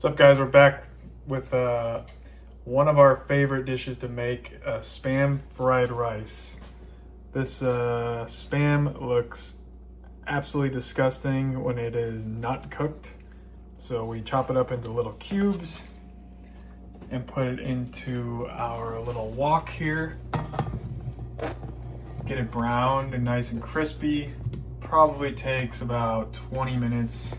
What's up, guys? We're back with one of our favorite dishes to make, Spam fried rice. This Spam looks absolutely disgusting when it is not cooked. So we chop it up into little cubes and put it into our little wok here. Get it browned and nice and crispy. Probably takes about 20 minutes.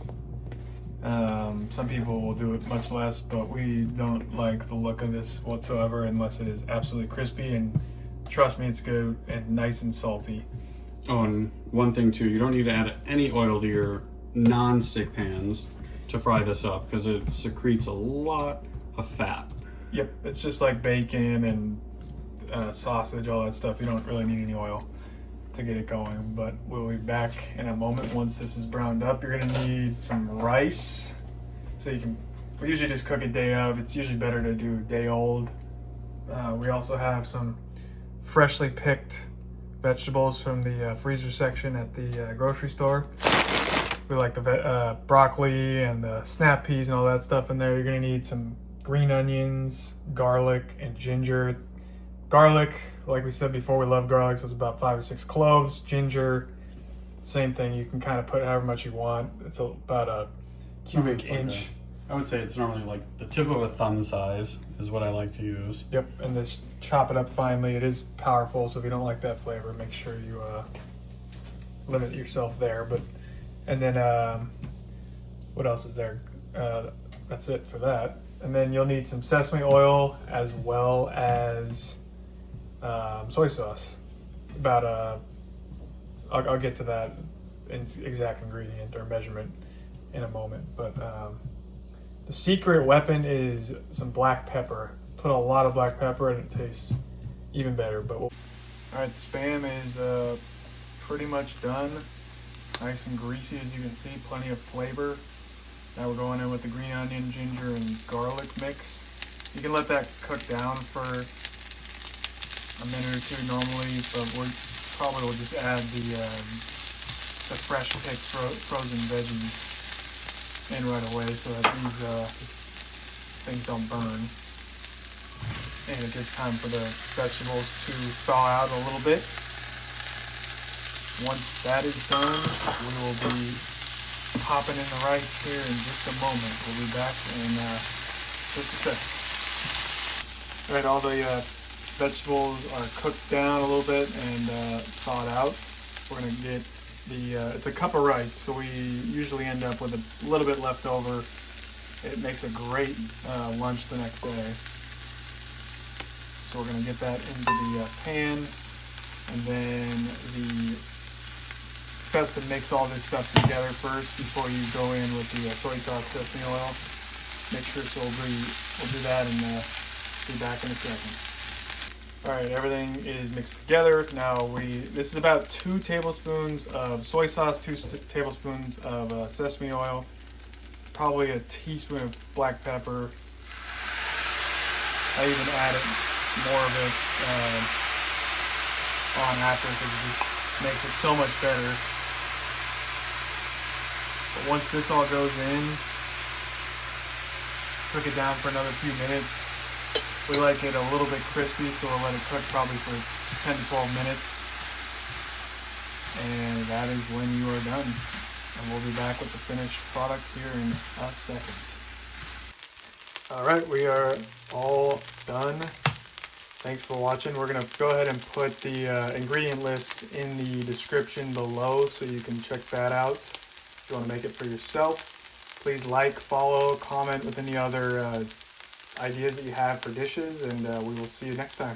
Some people will do it much less, but we don't like the look of this whatsoever unless it is absolutely crispy, and trust me, it's good and nice and salty. Oh, and one thing too, you don't need to add any oil to your non-stick pans to fry this up because it secretes a lot of fat. Yep, it's just like bacon and sausage, all that stuff. You don't really need any oil to get it going, but we'll be back in a moment once this is browned up. You're gonna need some rice. So we usually just cook a day of. It's usually better to do day old. We also have some freshly picked vegetables from the freezer section at the grocery store. We like the broccoli and the snap peas and all that stuff in there. You're gonna need some green onions, garlic, and ginger. Garlic, like we said before, we love garlic, so it's about 5 or 6 cloves. Ginger, same thing. You can kind of put however much you want. It's about a cubic inch. I would say it's normally like the tip of a thumb size is what I like to use. Yep, and just chop it up finely. It is powerful, so if you don't like that flavor, make sure you limit yourself there. And then what else is there? That's it for that. And then you'll need some sesame oil as well as soy sauce. I'll get to that exact ingredient or measurement in a moment. But the secret weapon is some black pepper. Put a lot of black pepper and it tastes even better. All right, Spam is pretty much done. Nice and greasy, as you can see, plenty of flavor. Now we're going in with the green onion, ginger, and garlic mix. You can let that cook down for a minute or two normally, but we probably will just add the fresh picked frozen veggies in right away so that these things don't burn. And it gives time for the vegetables to thaw out a little bit. Once that is done, we will be popping in the rice here in just a moment. We'll be back in just a sec. All right, all the vegetables are cooked down a little bit and thawed out. We're gonna get it's a cup of rice, so we usually end up with a little bit left over. It makes a great lunch the next day. So we're gonna get that into the pan, and then it's best to mix all this stuff together first before you go in with the soy sauce, sesame oil. Make sure, so we'll do that and be back in a second. All right, everything is mixed together. Now this is about 2 tablespoons of soy sauce, 2 tablespoons of sesame oil, probably a teaspoon of black pepper. I even added more of it on after because it just makes it so much better. But once this all goes in, cook it down for another few minutes. We like it a little bit crispy, so we'll let it cook probably for 10 to 12 minutes. And that is when you are done. And we'll be back with the finished product here in a second. All right, we are all done. Thanks for watching. We're gonna go ahead and put the ingredient list in the description below so you can check that out if you wanna make it for yourself. Please like, follow, comment with any other ideas that you have for dishes, and we will see you next time.